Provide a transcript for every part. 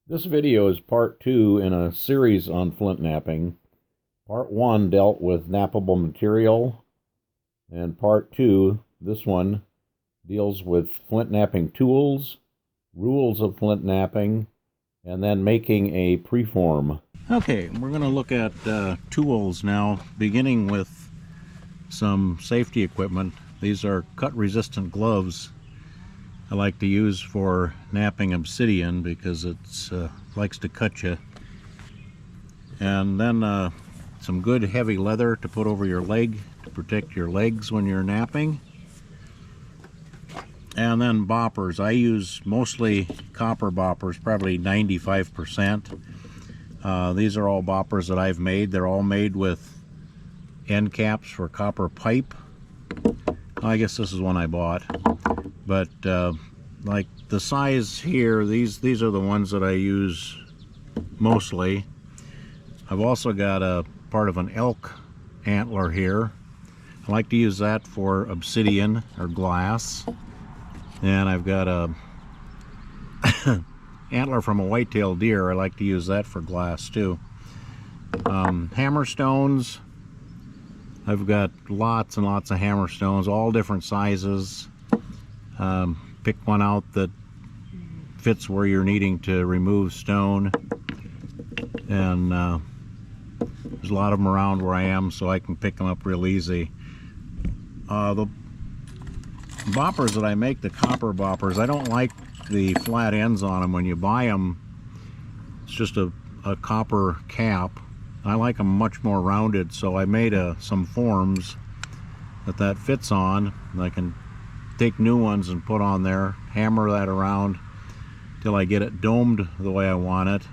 This video is part 2 in a series on flint knapping. Part 1 dealt with knappable material, and part 2, this one, deals with flint knapping tools, rules of flint knapping, and then making a preform. Okay, we're going to look at tools now, beginning with some safety equipment. These are cut-resistant gloves I like to use for knapping obsidian because it likes to cut you. And then some good heavy leather to put over your leg to protect your legs when you're knapping. And then boppers. I use mostly copper boppers, probably 95%. These are all boppers that I've made. They're all made with end caps for copper pipe. I guess this is one I bought. But like the size here, these are the ones that I use mostly. I've also got a part of an elk antler here. I like to use that for obsidian or glass. And I've got a antler from a white-tailed deer. I like to use that for glass too. Hammer stones. I've got lots and lots of hammer stones, all different sizes. Pick one out that fits where you're needing to remove stone. And there's a lot of them around where I am, so I can pick them up real easy. The boppers that I make, the copper boppers, I don't like the flat ends on them. When you buy them, it's just a copper cap. I like them much more rounded, so I made some forms that fits on. And I can take new ones and put on there, hammer that around till I get it domed the way I want it.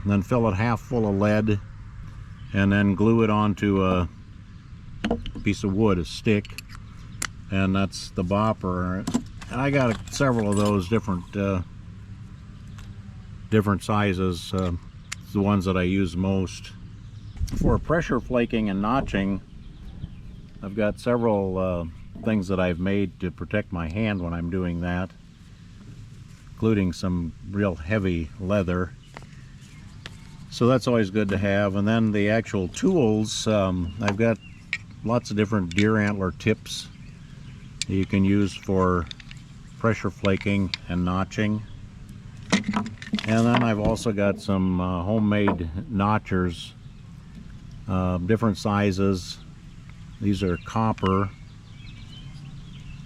Then fill it half full of lead and then glue it onto a piece of wood, a stick, and that's the bopper. And I got several of those different sizes. The ones that I use most. For pressure flaking and notching, I've got several things that I've made to protect my hand when I'm doing that, including some real heavy leather. So that's always good to have. And then the actual tools, I've got lots of different deer antler tips that you can use for pressure flaking and notching. And then I've also got some homemade notchers, different sizes. These are copper.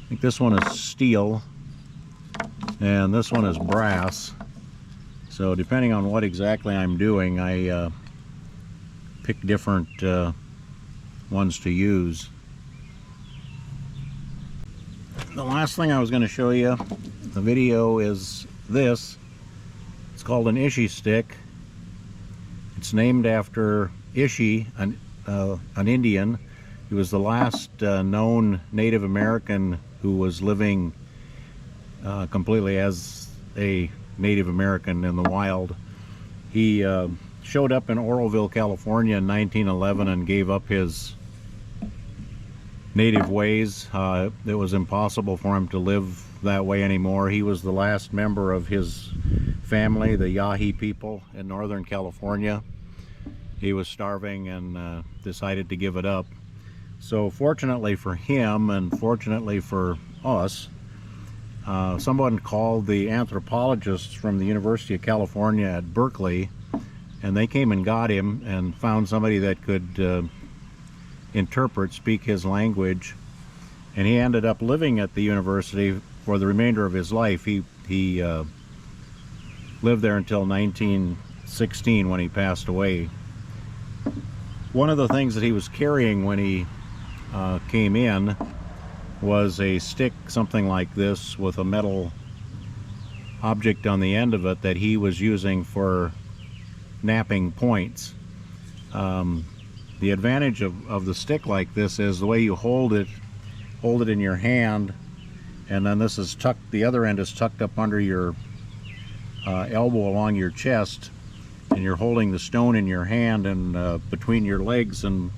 I think this one is steel, and this one is brass. So depending on what exactly I'm doing, I pick different ones to use. The last thing I was going to show you, the video, is this. It's called an Ishi stick. It's named after Ishi, an Indian. He was the last known Native American who was living completely as a Native American in the wild. He showed up in Oroville, California in 1911 and gave up his native ways. It was impossible for him to live that way anymore. He was the last member of his family, the Yahi people in Northern California. He was starving and decided to give it up. So fortunately for him, and fortunately for us, someone called the anthropologists from the University of California at Berkeley, and they came and got him and found somebody that could speak his language, and he ended up living at the university for the remainder of his life. He lived there until 1916 when he passed away. One of the things that he was carrying when he came in was a stick, something like this, with a metal object on the end of it that he was using for knapping points. The advantage of the stick like this is the way you hold it in your hand, and then this is tucked, the other end is tucked up under your elbow along your chest, and you're holding the stone in your hand and between your legs, and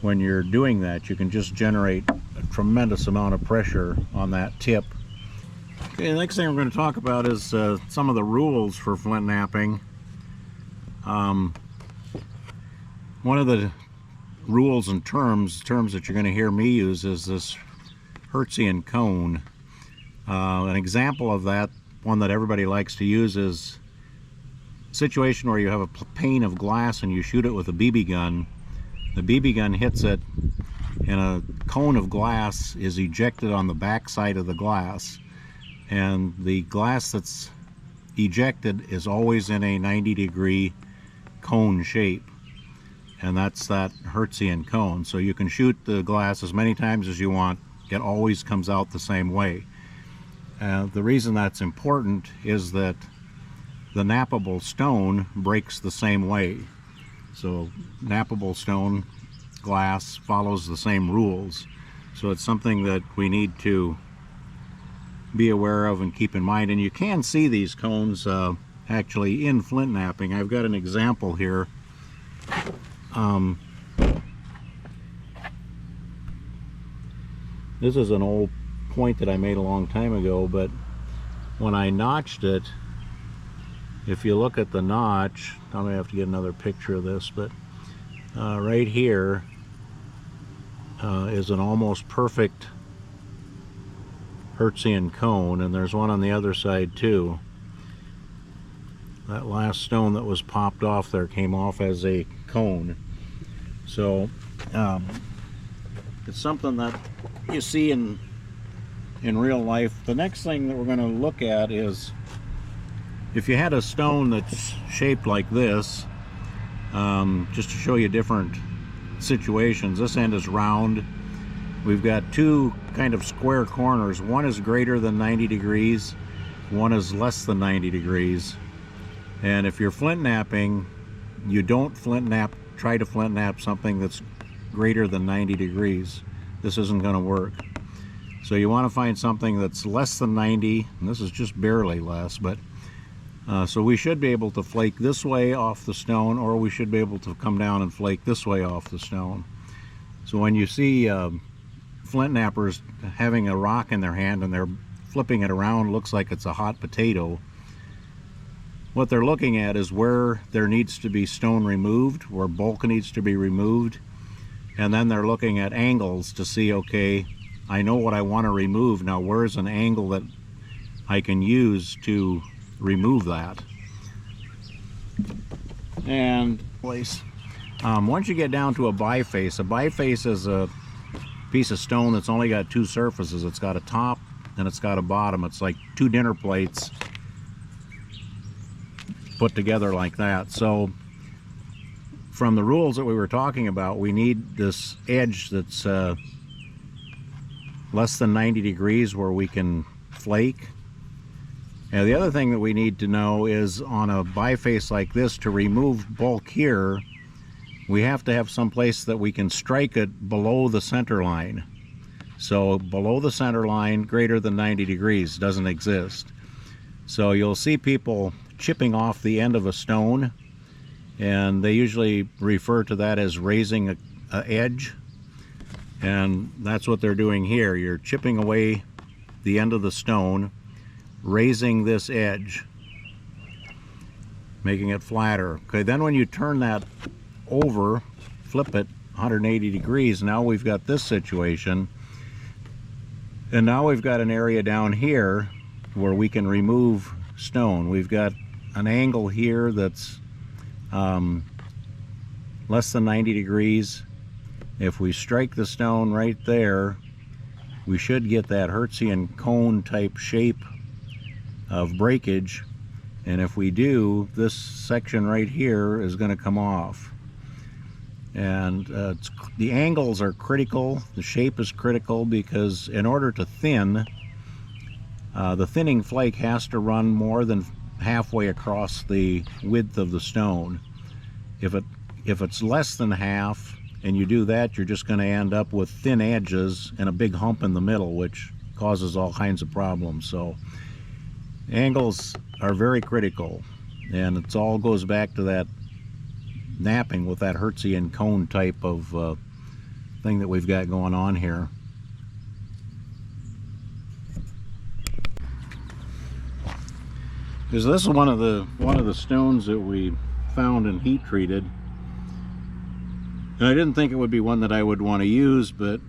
when you're doing that you can just generate a tremendous amount of pressure on that tip. Okay, the next thing we're going to talk about is some of the rules for flint knapping. One of the rules and terms that you're going to hear me use is this Hertzian cone. An example of that, one that everybody likes to use, is a situation where you have a pane of glass and you shoot it with a BB gun. The BB gun hits it and a cone of glass is ejected on the back side of the glass, and the glass that's ejected is always in a 90-degree cone shape, and that's that Hertzian cone. So you can shoot the glass as many times as you want, it always comes out the same way. The reason that's important is that the knappable stone breaks the same way. So knappable stone glass follows the same rules. So it's something that we need to be aware of and keep in mind. And you can see these cones actually in flint knapping. I've got an example here. This is an old point that I made a long time ago, but when I notched it, if you look at the notch, I'm gonna have to get another picture of this, but right here is an almost perfect Hertzian cone, and there's one on the other side too. That last stone that was popped off there came off as a cone. So it's something that you see in real life. The next thing that we're going to look at is, if you had a stone that's shaped like this, just to show you different situations. This end is round. We've got two kind of square corners. One is greater than 90 degrees, one is less than 90 degrees. And if you're flint knapping, you don't try to flint knap something that's greater than 90 degrees. This isn't going to work. So you want to find something that's less than 90, and this is just barely less, but so we should be able to flake this way off the stone, or we should be able to come down and flake this way off the stone. So when you see flint knappers having a rock in their hand and they're flipping it around, looks like it's a hot potato, what they're looking at is where there needs to be stone removed, where bulk needs to be removed, and then they're looking at angles to see, okay, I know what I want to remove, now where's an angle that I can use to remove that. And once you get down to a biface is a piece of stone that's only got two surfaces. It's got a top and it's got a bottom. It's like two dinner plates put together like that. So from the rules that we were talking about, we need this edge that's less than 90 degrees where we can flake. And the other thing that we need to know is, on a biface like this, to remove bulk here, we have to have some place that we can strike it below the center line. So below the center line, greater than 90 degrees doesn't exist. So you'll see people chipping off the end of a stone, and they usually refer to that as raising an edge, and that's what they're doing here. You're chipping away the end of the stone, raising this edge, making it flatter. Okay, then when you turn that over, flip it 180 degrees, now we've got this situation, and now we've got an area down here where we can remove stone. We've got an angle here that's less than 90 degrees. If we strike the stone right there, we should get that Hertzian cone type shape of breakage, and if we do, this section right here is going to come off. And the angles are critical, the shape is critical, because in order to thin, the thinning flake has to run more than halfway across the width of the stone. If it's less than half and you do that, you're just going to end up with thin edges and a big hump in the middle, which causes all kinds of problems. So angles are very critical, and it all goes back to that knapping with that Hertzian cone type of thing that we've got going on here. is this is one of the stones that we found and heat treated. And I didn't think it would be one that I would want to use, but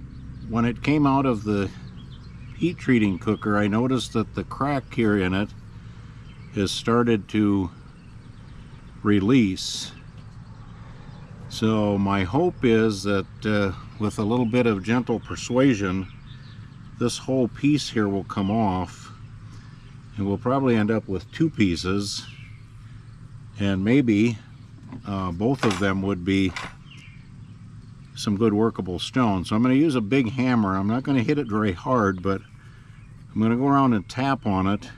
when it came out of the heat treating cooker, I noticed that the crack here in it has started to release. So my hope is that with a little bit of gentle persuasion, this whole piece here will come off, and we'll probably end up with two pieces, and maybe both of them would be some good workable stone. So I'm going to use a big hammer. I'm not going to hit it very hard, but I'm going to go around and tap on it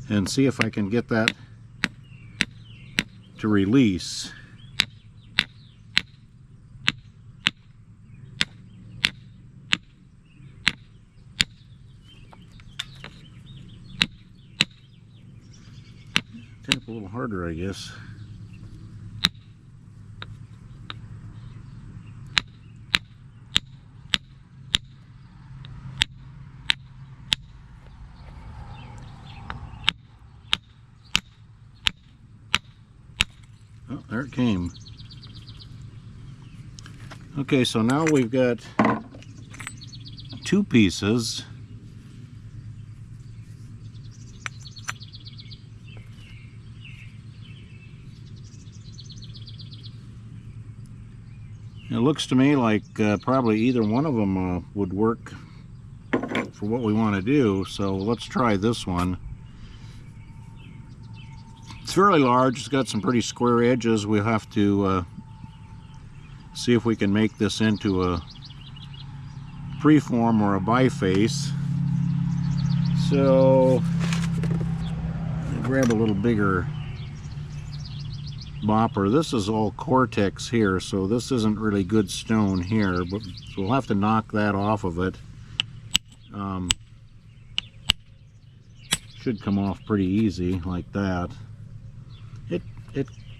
and see if I can get that to release. Tap a little harder, I guess. Oh, there it came. Okay, so now we've got two pieces. It looks to me like probably either one of them would work for what we want to do, so let's try this one. It's fairly large, it's got some pretty square edges. We'll have to see if we can make this into a preform or a biface. So I'll grab a little bigger bopper. This is all cortex here, so this isn't really good stone here, but we'll have to knock that off of it. Should come off pretty easy like that.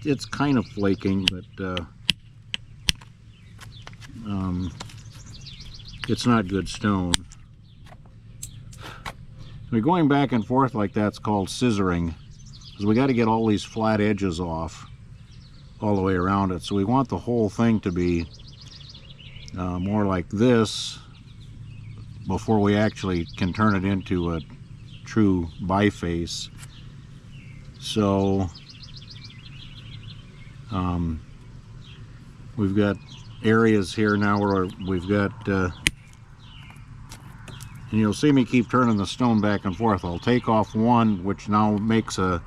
It's kind of flaking, but it's not good stone. Going back and forth like that's called scissoring, because we got to get all these flat edges off all the way around it. So we want the whole thing to be more like this before we actually can turn it into a true biface. So we've got areas here now where we've got and you'll see me keep turning the stone back and forth. I'll take off one, which now makes a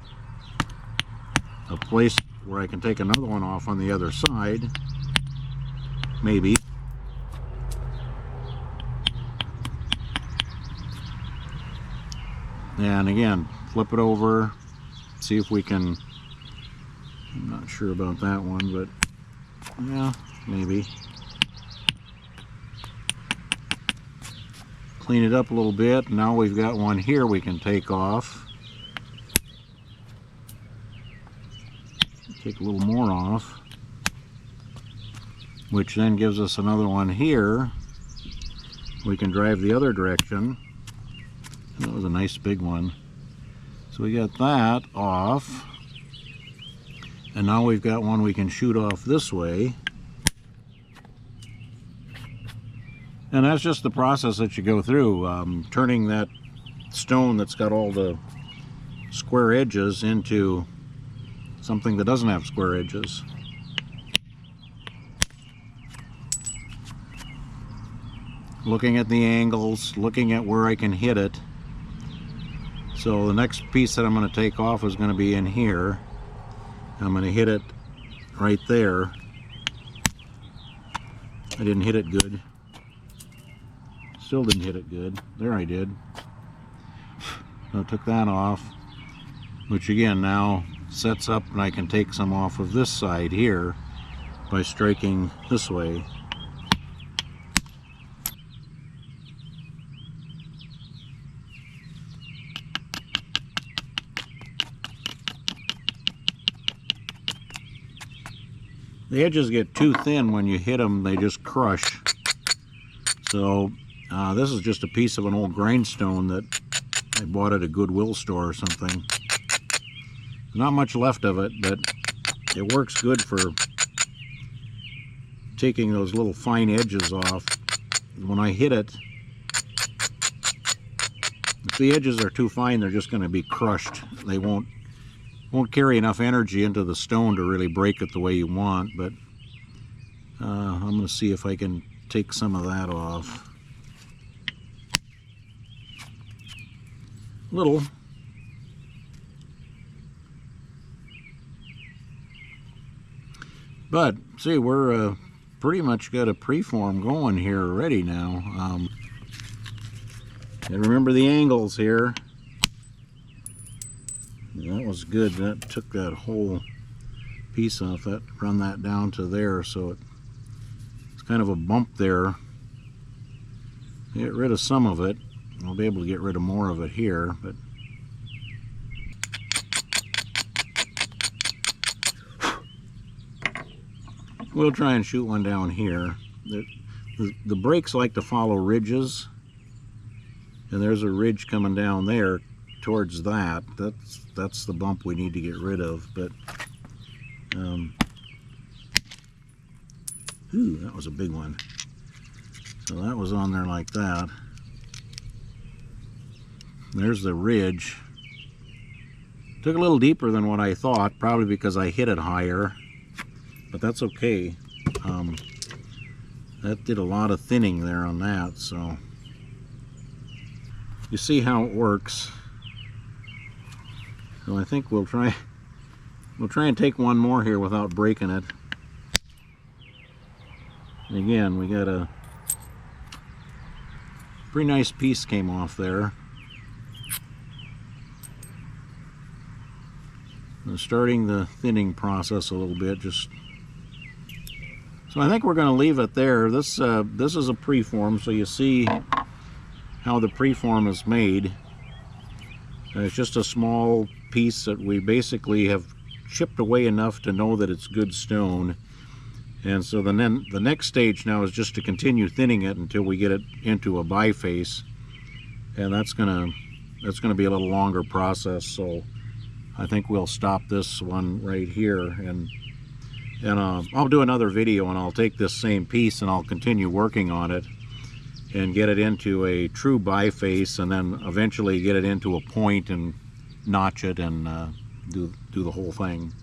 place where I can take another one off on the other side, maybe. And again, flip it over, see if we can, I'm not sure about that one, but yeah, maybe. Clean it up a little bit. Now we've got one here we can take off. Take a little more off, which then gives us another one here. We can drive the other direction. That was a nice big one. So we got that off, and now we've got one we can shoot off this way. And that's just the process that you go through, turning that stone that's got all the square edges into something that doesn't have square edges. Looking at the angles, looking at where I can hit it. So the next piece that I'm going to take off is going to be in here. I'm going to hit it right there. I didn't hit it good. Still didn't hit it good. There I did. So I took that off, which again now sets up, and I can take some off of this side here by striking this way. The edges get too thin when you hit them, they just crush. So this is just a piece of an old grindstone that I bought at a Goodwill store or something. Not much left of it, but it works good for taking those little fine edges off. When I hit it, if the edges are too fine, they're just going to be crushed. They won't carry enough energy into the stone to really break it the way you want. But I'm going to see if I can take some of that off. Little. But see, we're pretty much got a preform going here already now. And remember the angles here. That was good. That took that whole piece off. That run that down to there, so it's kind of a bump there. Get rid of some of it. I'll be able to get rid of more of it here, but we'll try and shoot one down here. The brakes like to follow ridges, and there's a ridge coming down there towards that. That's the bump we need to get rid of. But ooh, that was a big one. So that was on there like that. There's the ridge. Took a little deeper than what I thought, probably because I hit it higher, but that's okay. That did a lot of thinning there on that, so you see how it works. So I think we'll try and take one more here without breaking it. And again, we got a pretty nice piece came off there. I'm starting the thinning process a little bit, so I think we're going to leave it there. This is a preform, so you see how the preform is made. It's just a small piece that we basically have chipped away enough to know that it's good stone. And so the next stage now is just to continue thinning it until we get it into a biface, and that's gonna be a little longer process. So I think we'll stop this one right here, and I'll do another video, and I'll take this same piece and I'll continue working on it and get it into a true biface, and then eventually get it into a point and notch it and do the whole thing.